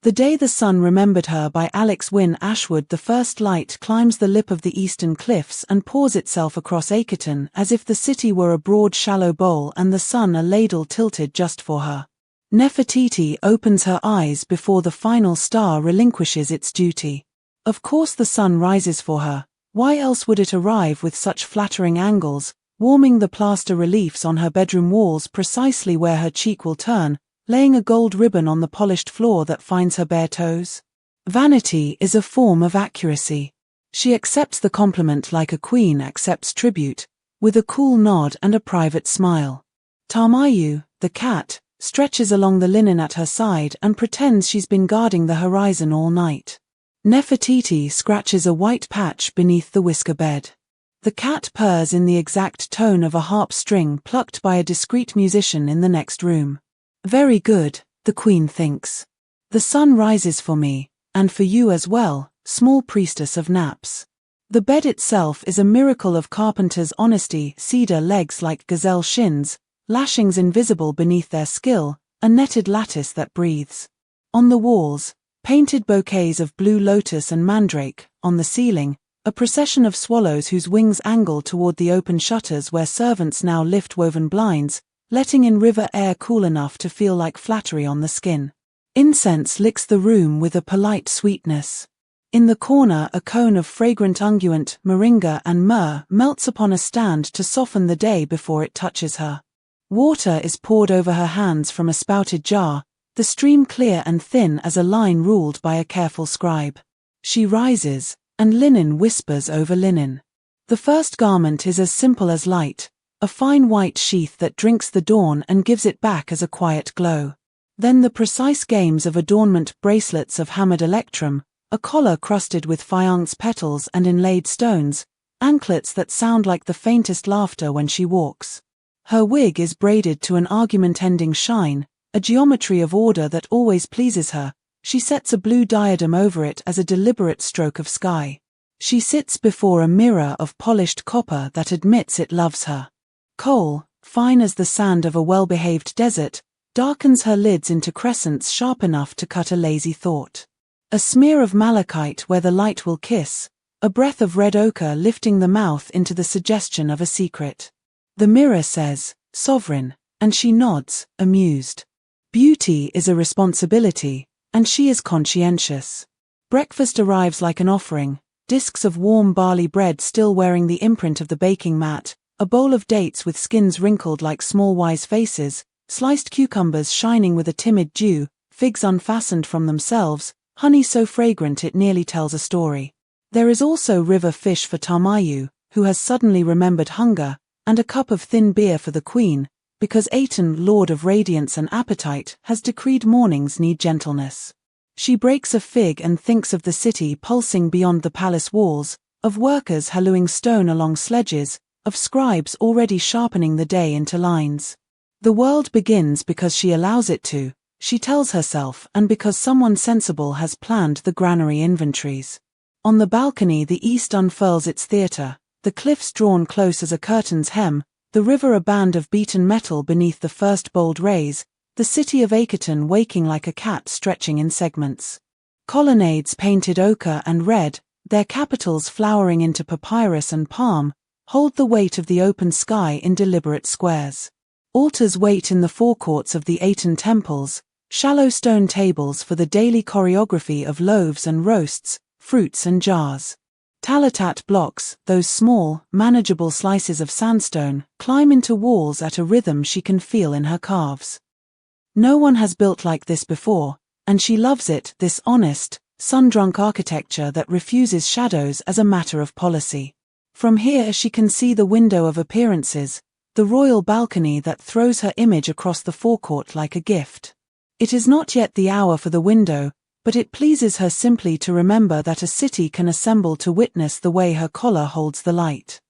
The Day the Sun Remembered Her by Alex Wynne Ashwood. The first light climbs the lip of the eastern cliffs and pours itself across Akhetaten as if the city were a broad shallow bowl and the sun a ladle tilted just for her. Nefertiti opens her eyes before the final star relinquishes its duty. Of course the sun rises for her. Why else would it arrive with such flattering angles, warming the plaster reliefs on her bedroom walls precisely where her cheek will turn, laying a gold ribbon on the polished floor that finds her bare toes? Vanity is a form of accuracy. She accepts the compliment like a queen accepts tribute, with a cool nod and a private smile. Ta-Miu, the cat, stretches along the linen at her side and pretends she's been guarding the horizon all night. Nefertiti scratches a white patch beneath the whisker bed. The cat purrs in the exact tone of a harp string plucked by a discreet musician in the next room. Very good, the queen thinks. The sun rises for me, and for you as well, small priestess of naps. The bed itself is a miracle of carpenter's honesty, cedar legs like gazelle shins, lashings invisible beneath their skill, a netted lattice that breathes. On the walls, painted bouquets of blue lotus and mandrake. On the ceiling, a procession of swallows whose wings angle toward the open shutters where servants now lift woven blinds, letting in river air cool enough to feel like flattery on the skin. Incense licks the room with a polite sweetness. In the corner, a cone of fragrant unguent, moringa and myrrh melts upon a stand to soften the day before it touches her. Water is poured over her hands from a spouted jar, the stream clear and thin as a line ruled by a careful scribe. She rises, and linen whispers over linen. The first garment is as simple as light, a fine white sheath that drinks the dawn and gives it back as a quiet glow. Then the precise games of adornment: bracelets of hammered electrum, a collar crusted with faience petals and inlaid stones, anklets that sound like the faintest laughter when she walks. Her wig is braided to an argument-ending shine, a geometry of order that always pleases her. She sets a blue diadem over it as a deliberate stroke of sky. She sits before a mirror of polished copper that admits it loves her. Coal, fine as the sand of a well-behaved desert, darkens her lids into crescents sharp enough to cut a lazy thought. A smear of malachite where the light will kiss, a breath of red ochre lifting the mouth into the suggestion of a secret. The mirror says, "Sovereign," and she nods, amused. Beauty is a responsibility, and she is conscientious. Breakfast arrives like an offering, discs of warm barley bread still wearing the imprint of the baking mat, a bowl of dates with skins wrinkled like small wise faces, sliced cucumbers shining with a timid dew, figs unfastened from themselves, honey so fragrant it nearly tells a story. There is also river fish for Ta-Miu, who has suddenly remembered hunger, and a cup of thin beer for the queen, because Aten, lord of radiance and appetite, has decreed mornings need gentleness. She breaks a fig and thinks of the city pulsing beyond the palace walls, of workers hallooing stone along sledges, of scribes already sharpening the day into lines. The world begins because she allows it to, she tells herself, and because someone sensible has planned the granary inventories. On the balcony the east unfurls its theatre, the cliffs drawn close as a curtain's hem, the river a band of beaten metal beneath the first bold rays, the city of Akhetaten waking like a cat stretching in segments. Colonnades painted ochre and red, their capitals flowering into papyrus and palm, hold the weight of the open sky in deliberate squares. Altars wait in the forecourts of the Aten temples, shallow stone tables for the daily choreography of loaves and roasts, fruits and jars. Talatat blocks, those small, manageable slices of sandstone, climb into walls at a rhythm she can feel in her calves. No one has built like this before, and she loves it, this honest, sun-drunk architecture that refuses shadows as a matter of policy. From here she can see the window of appearances, the royal balcony that throws her image across the forecourt like a gift. It is not yet the hour for the window, but it pleases her simply to remember that a city can assemble to witness the way her collar holds the light.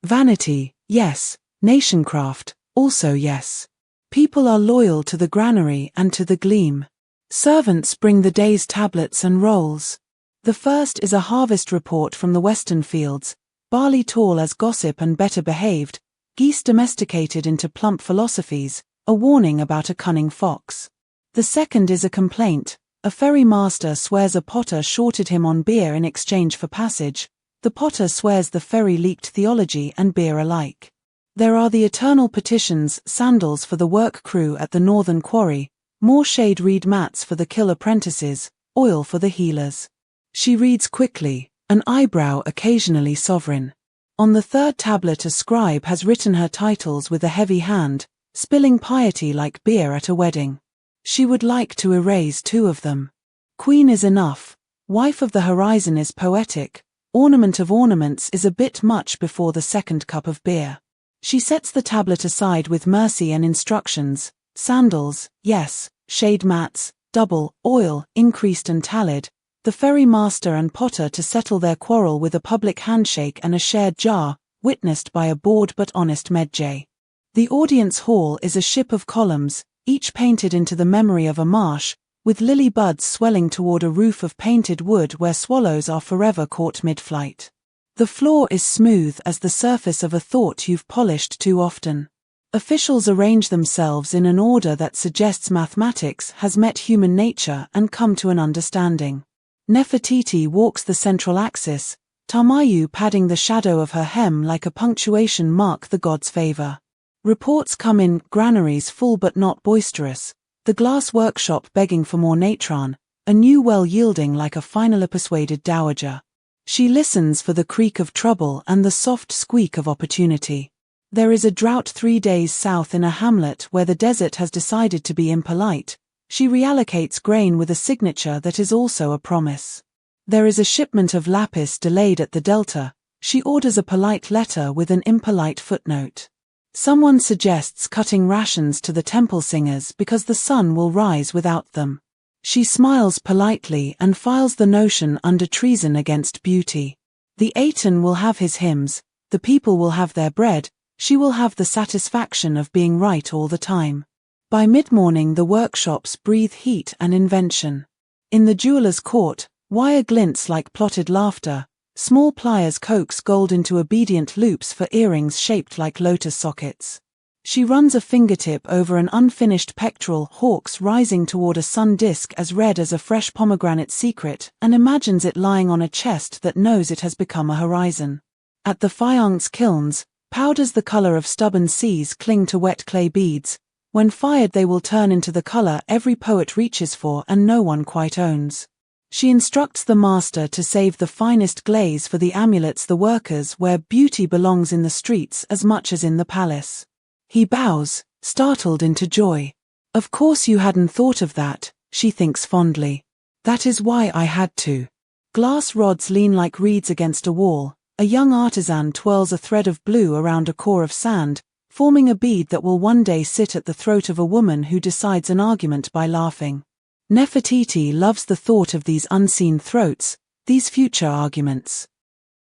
Vanity, yes. Nationcraft, also yes. People are loyal to the granary and to the gleam. Servants bring the day's tablets and rolls. The first is a harvest report from the western fields, barley tall as gossip and better behaved, geese domesticated into plump philosophies, a warning about a cunning fox. The second is a complaint, A ferry master swears a potter shorted him on beer in exchange for passage. The potter swears the ferry leaked theology and beer alike. There are the eternal petitions, sandals for the work crew at the northern quarry, more shade reed mats for the kill apprentices, oil for the healers. She reads quickly, an eyebrow occasionally sovereign. On the third tablet a scribe has written her titles with a heavy hand, spilling piety like beer at a wedding. She would like to erase 2 of them. Queen is enough, wife of the horizon is poetic, ornament of ornaments is a bit much before the second cup of beer. She sets the tablet aside with mercy and instructions, sandals, yes, shade mats, double, oil, increased and tallied, the ferry master and potter to settle their quarrel with a public handshake and a shared jar, witnessed by a bored but honest medjay. The audience hall is a ship of columns, each painted into the memory of a marsh, with lily buds swelling toward a roof of painted wood where swallows are forever caught mid-flight. The floor is smooth as the surface of a thought you've polished too often. Officials arrange themselves in an order that suggests mathematics has met human nature and come to an understanding. Nefertiti walks the central axis, Ta-Miu padding the shadow of her hem like a punctuation mark the god's favor. Reports come in, granaries full but not boisterous, the glass workshop begging for more natron, a new well yielding like a finally persuaded dowager. She listens for the creak of trouble and the soft squeak of opportunity. There is a drought 3 days south in a hamlet where the desert has decided to be impolite. She reallocates grain with a signature that is also a promise. There is a shipment of lapis delayed at the delta. She orders a polite letter with an impolite footnote. Someone suggests cutting rations to the temple singers because the sun will rise without them. She smiles politely and files the notion under treason against beauty. The Aten will have his hymns, the people will have their bread, she will have the satisfaction of being right all the time. By mid-morning the workshops breathe heat and invention. In the jeweller's court, wire glints like plotted laughter, small pliers coax gold into obedient loops for earrings shaped like lotus sockets. She runs a fingertip over an unfinished pectoral, hawks rising toward a sun disk as red as a fresh pomegranate secret, and imagines it lying on a chest that knows it has become a horizon. At the faience kilns, powders the color of stubborn seas cling to wet clay beads. When fired they will turn into the color every poet reaches for and no one quite owns. She instructs the master to save the finest glaze for the amulets the workers where beauty belongs in the streets as much as in the palace. He bows, startled into joy. Of course you hadn't thought of that, she thinks fondly. That is why I had to. Glass rods lean like reeds against a wall. A young artisan twirls a thread of blue around a core of sand, forming a bead that will one day sit at the throat of a woman who decides an argument by laughing. Nefertiti loves the thought of these unseen throats, these future arguments.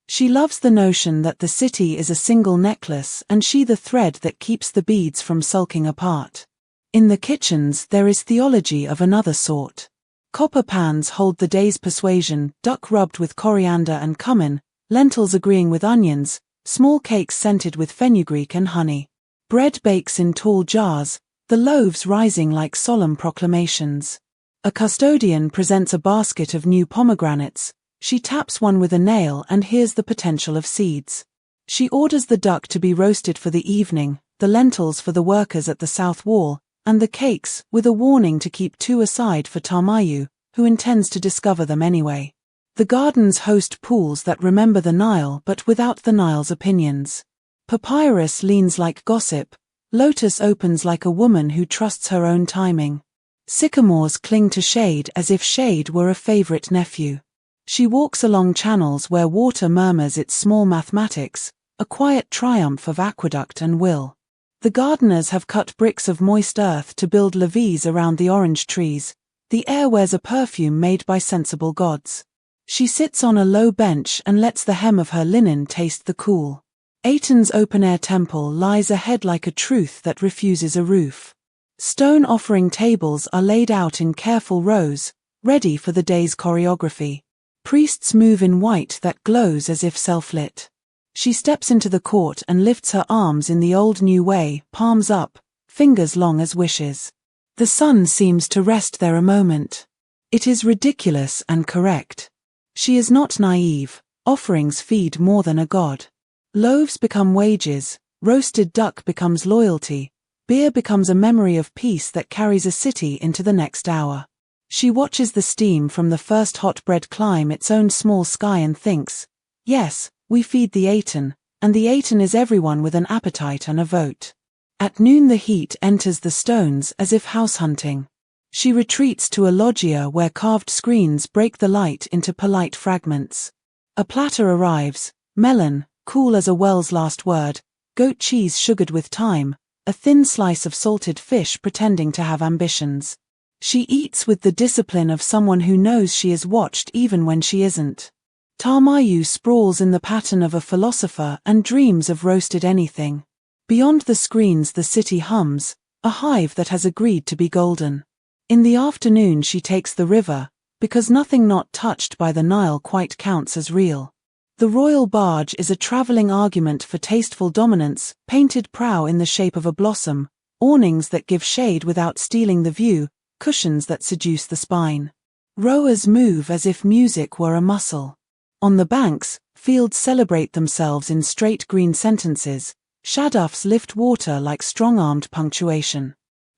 She loves the notion that the city is a single necklace and she the thread that keeps the beads from sulking apart. In the kitchens there is theology of another sort. Copper pans hold the day's persuasion, duck rubbed with coriander and cumin, lentils agreeing with onions, small cakes scented with fenugreek and honey. Bread bakes in tall jars, the loaves rising like solemn proclamations. A custodian presents a basket of new pomegranates. She taps one with a nail and hears the potential of seeds. She orders the duck to be roasted for the evening, the lentils for the workers at the south wall, and the cakes, with a warning to keep 2 aside for Ta-Miu, who intends to discover them anyway. The gardens host pools that remember the Nile but without the Nile's opinions. Papyrus leans like gossip, lotus opens like a woman who trusts her own timing. Sycamores cling to shade as if shade were a favorite nephew. She walks along channels where water murmurs its small mathematics, a quiet triumph of aqueduct and will. The gardeners have cut bricks of moist earth to build levees around the orange trees. The air wears a perfume made by sensible gods. She sits on a low bench and lets the hem of her linen taste the cool. Aten's open-air temple lies ahead like a truth that refuses a roof. Stone offering tables are laid out in careful rows, ready for the day's choreography. Priests move in white that glows as if self-lit. She steps into the court and lifts her arms in the old new way, palms up, fingers long as wishes. The sun seems to rest there a moment. It is ridiculous and correct. She is not naive. Offerings feed more than a god. Loaves become wages, roasted duck becomes loyalty, beer becomes a memory of peace that carries a city into the next hour. She watches the steam from the first hot bread climb its own small sky and thinks, yes, we feed the Aten, and the Aten is everyone with an appetite and a vote. At noon the heat enters the stones as if house hunting. She retreats to a loggia where carved screens break the light into polite fragments. A platter arrives, melon, cool as a well's last word, goat cheese sugared with thyme, a thin slice of salted fish pretending to have ambitions. She eats with the discipline of someone who knows she is watched even when she isn't. Ta-Miu sprawls in the pattern of a philosopher and dreams of roasted anything. Beyond the screens the city hums, a hive that has agreed to be golden. In the afternoon she takes the river, because nothing not touched by the Nile quite counts as real. The royal barge is a traveling argument for tasteful dominance, painted prow in the shape of a blossom, awnings that give shade without stealing the view, cushions that seduce the spine. Rowers move as if music were a muscle. On the banks, fields celebrate themselves in straight green sentences, shadoufs lift water like strong-armed punctuation.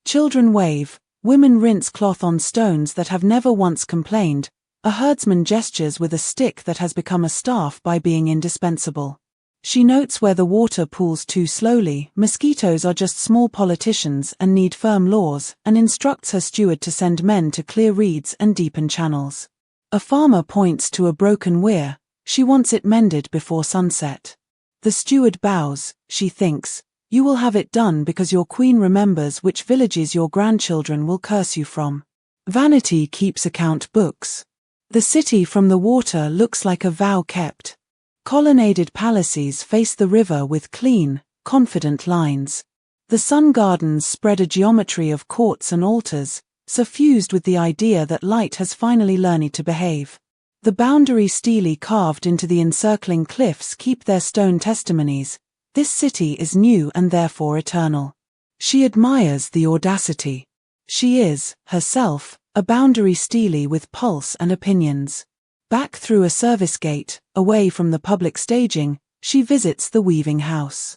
Children wave, women rinse cloth on stones that have never once complained, a herdsman gestures with a stick that has become a staff by being indispensable. She notes where the water pools too slowly, mosquitoes are just small politicians and need firm laws, and instructs her steward to send men to clear reeds and deepen channels. A farmer points to a broken weir, she wants it mended before sunset. The steward bows, she thinks, you will have it done because your queen remembers which villages your grandchildren will curse you from. Vanity keeps account books. The city from the water looks like a vow kept. Colonnaded palaces face the river with clean, confident lines. The sun gardens spread a geometry of courts and altars, suffused with the idea that light has finally learned to behave. The boundary stele carved into the encircling cliffs keep their stone testimonies. This city is new and therefore eternal. She admires the audacity. She is, herself, a boundary stele with pulse and opinions. Back through a service gate, away from the public staging, she visits the weaving house.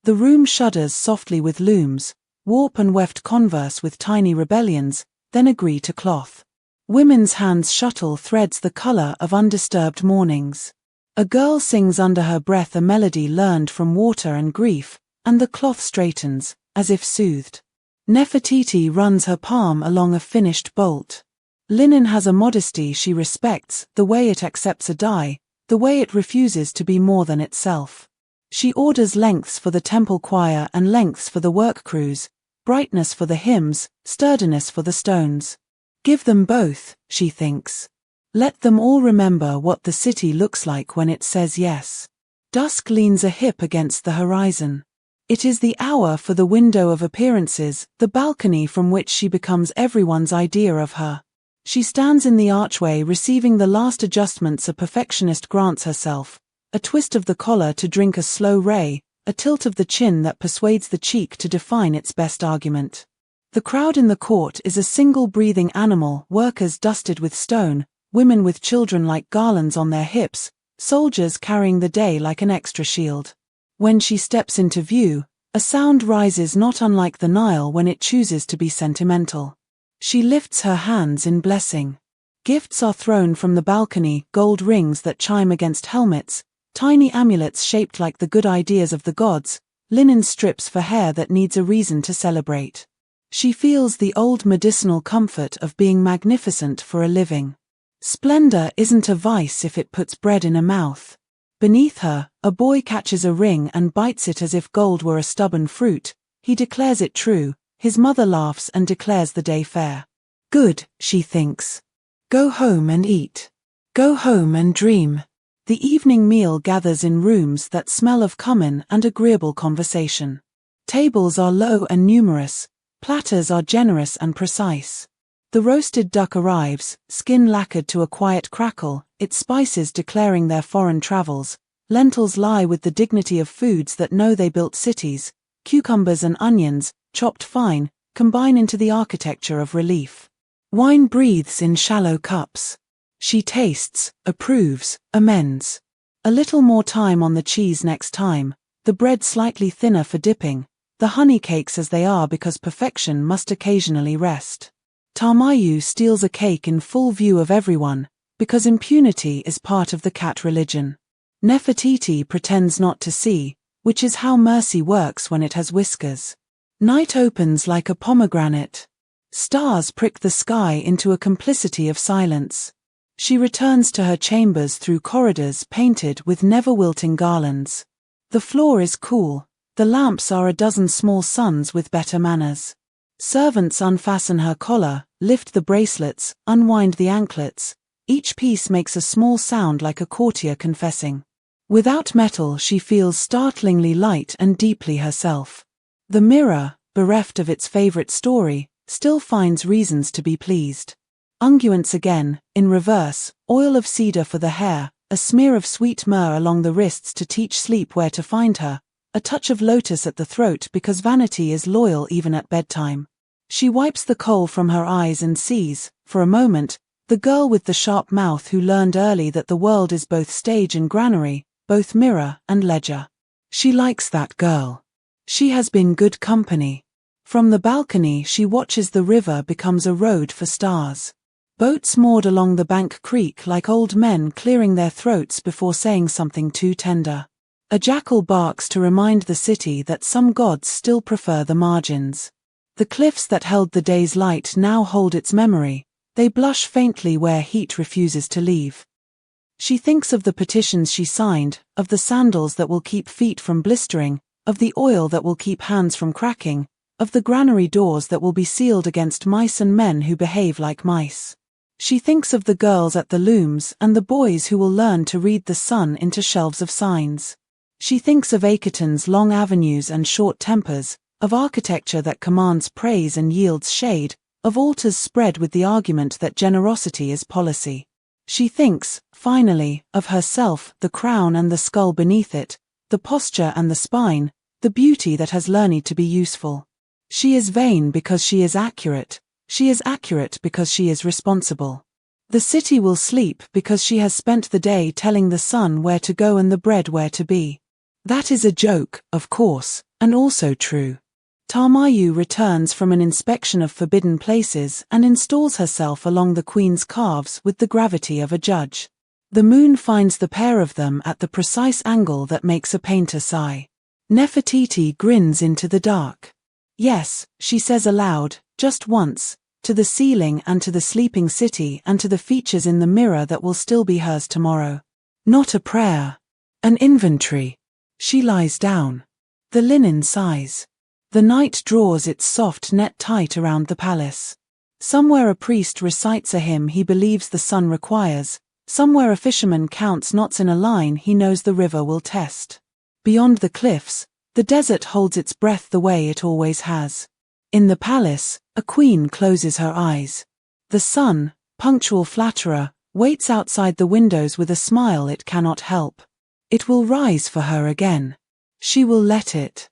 The room shudders softly with looms, warp and weft converse with tiny rebellions, then agree to cloth. Women's hands shuttle threads the color of undisturbed mornings. A girl sings under her breath a melody learned from water and grief, and the cloth straightens, as if soothed. Nefertiti runs her palm along a finished bolt. Linen has a modesty she respects, the way it accepts a dye, the way it refuses to be more than itself. She orders lengths for the temple choir and lengths for the work crews, brightness for the hymns, sturdiness for the stones. Give them both, she thinks. Let them all remember what the city looks like when it says yes. Dusk leans a hip against the horizon. It is the hour for the window of appearances, the balcony from which she becomes everyone's idea of her. She stands in the archway receiving the last adjustments a perfectionist grants herself, a twist of the collar to drink a slow ray, a tilt of the chin that persuades the cheek to define its best argument. The crowd in the court is a single breathing animal, workers dusted with stone, women with children like garlands on their hips, soldiers carrying the day like an extra shield. When she steps into view, a sound rises not unlike the Nile when it chooses to be sentimental. She lifts her hands in blessing. Gifts are thrown from the balcony, gold rings that chime against helmets, tiny amulets shaped like the good ideas of the gods, linen strips for hair that needs a reason to celebrate. She feels the old medicinal comfort of being magnificent for a living. Splendor isn't a vice if it puts bread in a mouth. Beneath her, a boy catches a ring and bites it as if gold were a stubborn fruit. He declares it true. His mother laughs and declares the day fair. Good, she thinks. Go home and eat. Go home and dream. The evening meal gathers in rooms that smell of cumin and agreeable conversation. Tables are low and numerous. Platters are generous and precise. The roasted duck arrives, skin lacquered to a quiet crackle, its spices declaring their foreign travels. Lentils lie with the dignity of foods that know they built cities. Cucumbers and onions, chopped fine, combine into the architecture of relief. Wine breathes in shallow cups. She tastes, approves, amends. A little more time on the cheese next time, the bread slightly thinner for dipping, the honey cakes as they are because perfection must occasionally rest. Ta-Miu steals a cake in full view of everyone, because impunity is part of the cat religion. Nefertiti pretends not to see, which is how mercy works when it has whiskers. Night opens like a pomegranate. Stars prick the sky into a complicity of silence. She returns to her chambers through corridors painted with never-wilting garlands. The floor is cool, the lamps are a dozen small suns with better manners. Servants unfasten her collar, lift the bracelets, unwind the anklets. Each piece makes a small sound like a courtier confessing. Without metal she feels startlingly light and deeply herself. The mirror, bereft of its favorite story, still finds reasons to be pleased. Unguents again, in reverse, oil of cedar for the hair, a smear of sweet myrrh along the wrists to teach sleep where to find her, a touch of lotus at the throat because vanity is loyal even at bedtime. She wipes the kohl from her eyes and sees, for a moment, the girl with the sharp mouth who learned early that the world is both stage and granary, both mirror and ledger. She likes that girl. She has been good company. From the balcony she watches the river becomes a road for stars. Boats moored along the bank creak like old men clearing their throats before saying something too tender. A jackal barks to remind the city that some gods still prefer the margins. The cliffs that held the day's light now hold its memory, they blush faintly where heat refuses to leave. She thinks of the petitions she signed, of the sandals that will keep feet from blistering, of the oil that will keep hands from cracking, of the granary doors that will be sealed against mice and men who behave like mice. She thinks of the girls at the looms and the boys who will learn to read the sun into shelves of signs. She thinks of Akheten's long avenues and short tempers, of architecture that commands praise and yields shade, of altars spread with the argument that generosity is policy. She thinks, finally, of herself, the crown and the skull beneath it, the posture and the spine, the beauty that has learned to be useful. She is vain because she is accurate. She is accurate because she is responsible. The city will sleep because she has spent the day telling the sun where to go and the bread where to be. That is a joke, of course, and also true. Ta-Miu returns from an inspection of forbidden places and installs herself along the queen's calves with the gravity of a judge. The moon finds the pair of them at the precise angle that makes a painter sigh. Nefertiti grins into the dark. Yes, she says aloud, just once, to the ceiling and to the sleeping city and to the features in the mirror that will still be hers tomorrow. Not a prayer. An inventory. She lies down. The linen sighs. The night draws its soft net tight around the palace. Somewhere a priest recites a hymn he believes the sun requires, somewhere a fisherman counts knots in a line he knows the river will test. Beyond the cliffs, the desert holds its breath the way it always has. In the palace, a queen closes her eyes. The sun, punctual flatterer, waits outside the windows with a smile it cannot help. It will rise for her again. She will let it.